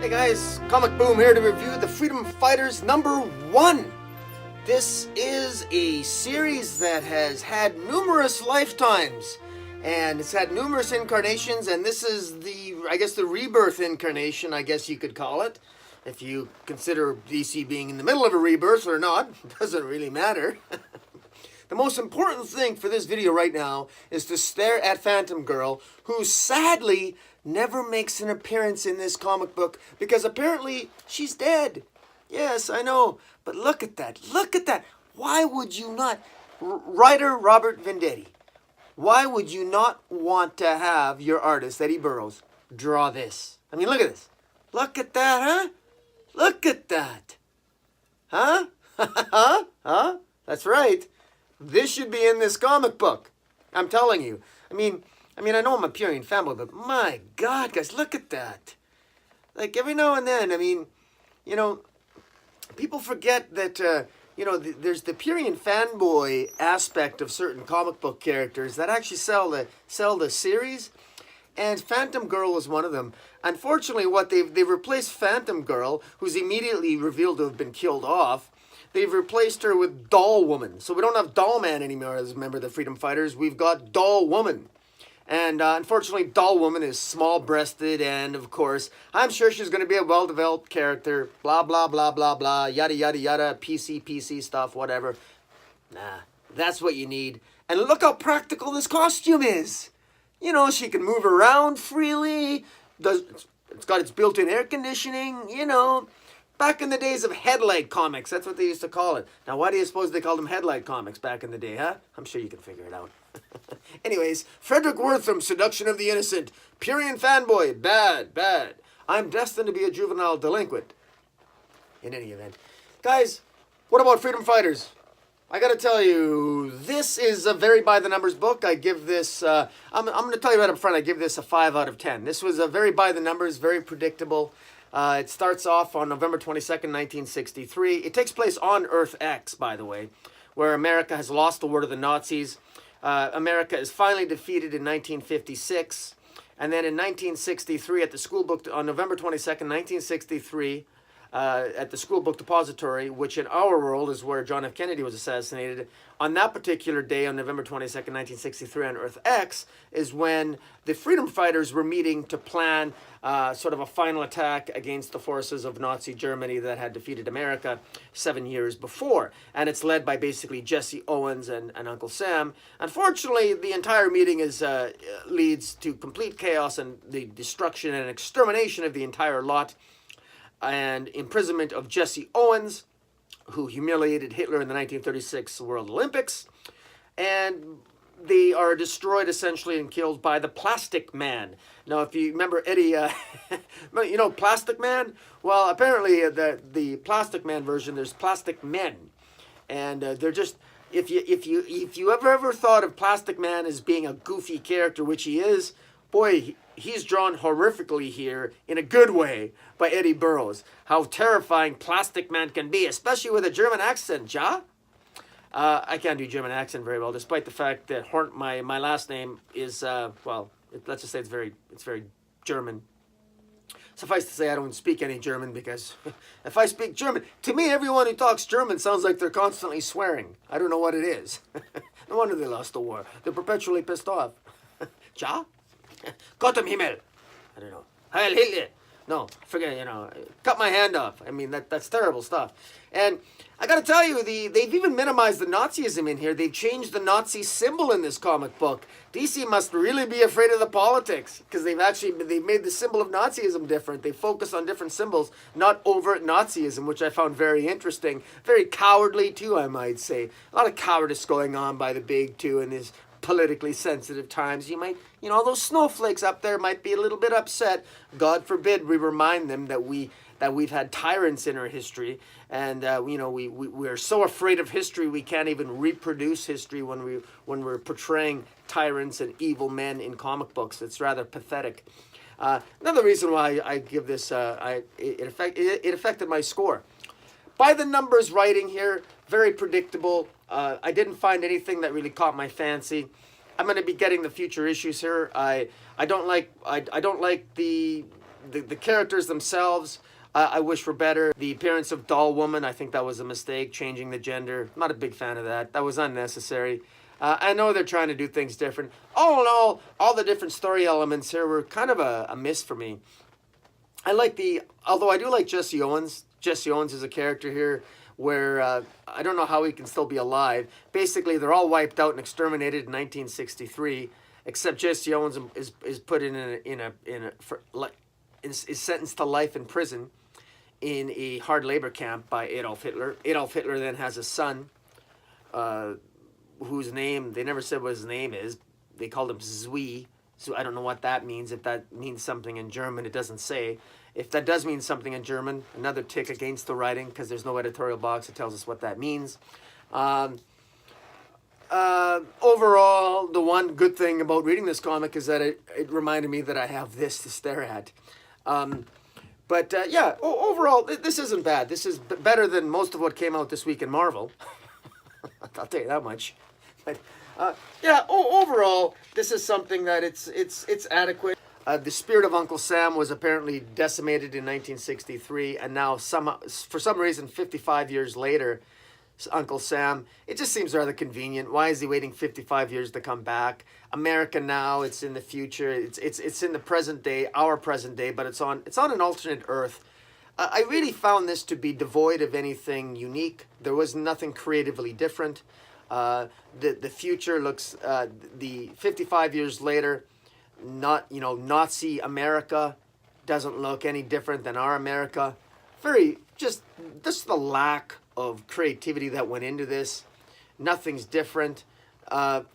Hey guys, Comic Boom here to review the Freedom Fighters #1. This is a series that has had numerous lifetimes, and it's had numerous incarnations, and this is the rebirth incarnation, I guess you could call it. If you consider DC being in the middle of a rebirth or not, it doesn't really matter. The most important thing for this video right now is to stare at Phantom Girl, who sadly never makes an appearance in this comic book because apparently she's dead. Yes, I know, but look at that. Look at that. Why would you not? Writer Robert Venditti, why would you not want to have your artist, Eddie Burroughs, draw this? I mean, look at this. Look at that, huh? Look at that. Huh? Huh? That's right. This should be in this comic book. I'm telling you. I mean, I know I'm a Purian fanboy, but my God, guys, look at that. Like, every now and then, I mean, you know, people forget that, there's the Purian fanboy aspect of certain comic book characters that actually sell the series, and Phantom Girl is one of them. Unfortunately, they've replaced Phantom Girl, who's immediately revealed to have been killed off. They've replaced her with Doll Woman. So we don't have Doll Man anymore as a member of the Freedom Fighters. We've got Doll Woman. And unfortunately, Doll Woman is small-breasted, and of course, I'm sure she's going to be a well-developed character. Blah, blah, blah, blah, blah, yada, yada, yada, PC stuff, whatever. Nah, that's what you need. And look how practical this costume is. You know, she can move around freely. It's got its built-in air conditioning, you know. Back in the days of headlight comics, that's what they used to call it. Now, why do you suppose they called them headlight comics back in the day, huh? I'm sure you can figure it out. Anyways, Frederick Wortham, Seduction of the Innocent. Purian fanboy, bad. I'm destined to be a juvenile delinquent. In any event. Guys, what about Freedom Fighters? I gotta tell you, this is a very by-the-numbers book. I give this, I'm gonna tell you right up front, I give this a 5 out of 10. This was a very by-the-numbers, very predictable. It starts off on November 22nd, 1963. It takes place on Earth X, by the way, where America has lost the war to the Nazis. America is finally defeated in 1956. And then in 1963, at the school book, on November 22nd, 1963, at the school book depository, which in our world is where John F. Kennedy was assassinated, on that particular day, on November 22nd, 1963, on Earth X, is when the Freedom Fighters were meeting to plan sort of a final attack against the forces of Nazi Germany that had defeated America 7 years before. And it's led by basically Jesse Owens and Uncle Sam. Unfortunately, the entire meeting leads to complete chaos and the destruction and extermination of the entire lot, and imprisonment of Jesse Owens, who humiliated Hitler in the 1936 World Olympics. And they are destroyed essentially and killed by the Plastic Man. Now, if you remember Eddie, you know Plastic Man? Well, apparently the Plastic Man version, there's Plastic Men. And they're just, if you ever thought of Plastic Man as being a goofy character, which he is, boy, he's drawn horrifically here in a good way by Eddie Burroughs. How terrifying Plastic Man can be, especially with a German accent, ja? I can't do German accent very well, despite the fact that my last name is, let's just say it's very German. Suffice to say, I don't speak any German because if I speak German, to me, everyone who talks German sounds like they're constantly swearing. I don't know what it is. No wonder they lost the war. They're perpetually pissed off. Ja? Gott im Himmel. I don't know. Heil Hitler. No, forget, cut my hand off. I mean, that's terrible stuff. And I got to tell you, they've even minimized the Nazism in here. They've changed the Nazi symbol in this comic book. DC must really be afraid of the politics because they've made the symbol of Nazism different. They focus on different symbols, not overt Nazism, which I found very interesting. Very cowardly, too, I might say. A lot of cowardice going on by the big two in this politically sensitive times. You might, all those snowflakes up there might be a little bit upset. God forbid we remind them that we've had tyrants in our history, and we're so afraid of history we can't even reproduce history when we're portraying tyrants and evil men in comic books. It's rather pathetic. Another reason why I give this it affected my score. By the numbers writing here, very predictable. I didn't find anything that really caught my fancy. I'm going to be getting the future issues here. I don't like the the characters themselves, I wish were better. The appearance of Doll Woman, I think that was a mistake, changing the gender. Not a big fan of that. That was unnecessary. I know they're trying to do things different. All in all the different story elements here were kind of a miss for me. Although I do like Jesse Owens. Jesse Owens is a character here where I don't know how he can still be alive. Basically, they're all wiped out and exterminated in 1963, except Jesse Owens is put is sentenced to life in prison in a hard labor camp by Adolf Hitler. Adolf Hitler then has a son, whose name, they never said what his name is. They called him Zwi. So I don't know what that means. If that means something in German, it doesn't say. If that does mean something in German, another tick against the writing, because there's no editorial box that tells us what that means. Overall, the one good thing about reading this comic is that it reminded me that I have this to stare at. Yeah, overall, this isn't bad. This is better than most of what came out this week in Marvel. I'll tell you that much. But yeah, overall, this is something that it's adequate. The spirit of Uncle Sam was apparently decimated in 1963, and now for some reason, 55 years later, Uncle Sam, it just seems rather convenient. Why is he waiting 55 years to come back? America now, it's in the future, it's in the present day, our present day, but it's on an alternate Earth. I really found this to be devoid of anything unique. There was nothing creatively different. The future looks, the 55 years later, Nazi America doesn't look any different than our America. Just the lack of creativity that went into this. Nothing's different. I'm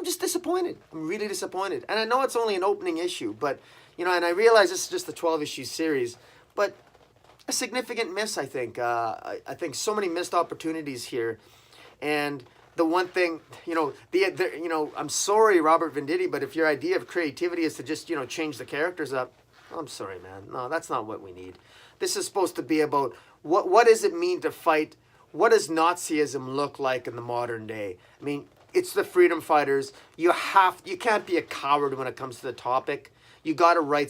just disappointed. I'm really disappointed. And I know it's only an opening issue, but, and I realize this is just a 12-issue series, but a significant miss, I think. I think so many missed opportunities here. And the one thing, I'm sorry, Robert Venditti, but if your idea of creativity is to just, change the characters up, I'm sorry, man. No, that's not what we need. This is supposed to be about what does it mean to fight? What does Nazism look like in the modern day? I mean, it's the freedom fighters. You can't be a coward when it comes to the topic. You got to write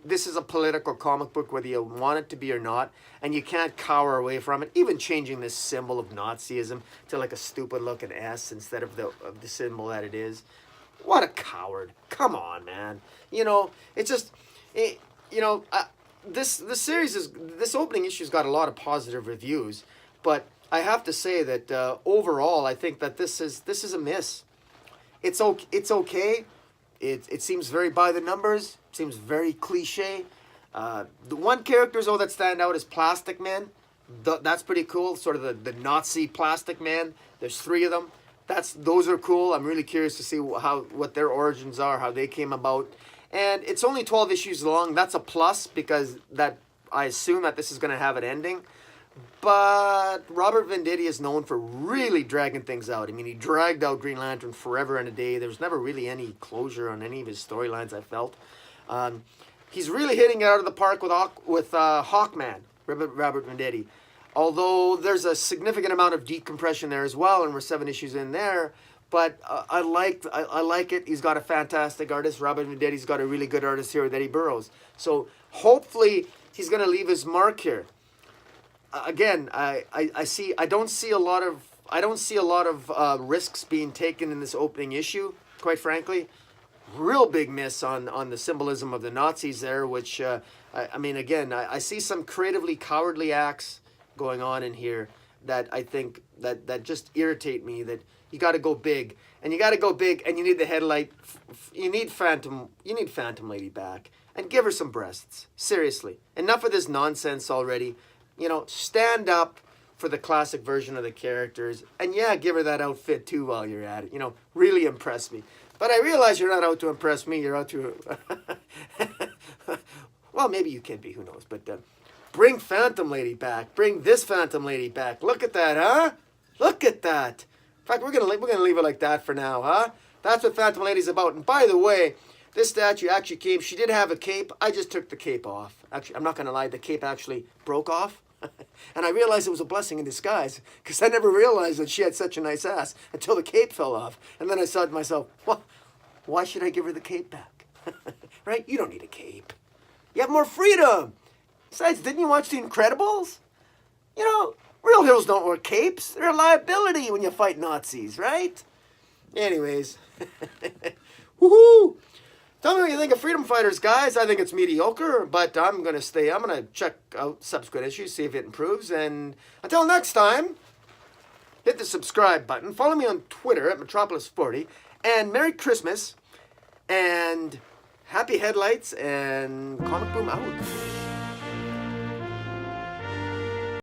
this is a political comic book, whether you want it to be or not, and you can't cower away from it. Even changing this symbol of Nazism to like a stupid looking S instead of the symbol that it is. What a coward. Come on, man. It's just, this opening issue's got a lot of positive reviews, but I have to say that overall, I think that this is a miss. It's okay. It seems very by the numbers. Seems very cliche. The one characters that stand out is Plastic Man. That's pretty cool. Sort of the Nazi Plastic Man. There's 3 of them. Those are cool. I'm really curious to see what their origins are, how they came about. And it's only 12 issues long. That's a plus because I assume that this is going to have an ending. But Robert Venditti is known for really dragging things out. I mean, he dragged out Green Lantern forever and a day. There was never really any closure on any of his storylines, I felt. He's really hitting it out of the park with Hawkman, Robert Venditti. Although there's a significant amount of decompression there as well, and we're 7 issues in there. But I like it. He's got a fantastic artist. Robert Venditti's got a really good artist here with Eddie Burrows. So hopefully he's going to leave his mark here. Again, I don't see a lot of risks being taken in this opening issue, quite frankly. Real big miss on the symbolism of the Nazis there, which I see some creatively cowardly acts going on in here that I think that just irritate me. That you got to go big, and you need the headlight. You need Phantom Lady back, and give her some breasts. Seriously, enough of this nonsense already. Stand up for the classic version of the characters. And yeah, give her that outfit too while you're at it. Really impress me. But I realize you're not out to impress me. You're out to... well, maybe you can be. Who knows? But bring Phantom Lady back. Bring this Phantom Lady back. Look at that, huh? Look at that. In fact, we're gonna leave it like that for now, huh? That's what Phantom Lady's about. And by the way, this statue actually came... She did have a cape. I just took the cape off. Actually, I'm not going to lie. The cape actually broke off. And I realized it was a blessing in disguise because I never realized that she had such a nice ass until the cape fell off. And then I thought to myself, well, why should I give her the cape back? Right? You don't need a cape. You have more freedom. Besides, didn't you watch The Incredibles? You know, real heroes don't wear capes. They're a liability when you fight Nazis, right? Anyways. Woohoo! Tell me what you think of Freedom Fighters, guys. I think it's mediocre, but I'm going to check out subsequent issues, see if it improves. And until next time, hit the subscribe button. Follow me on Twitter at Metropolis40. And Merry Christmas. And happy headlights. And Comic Boom out.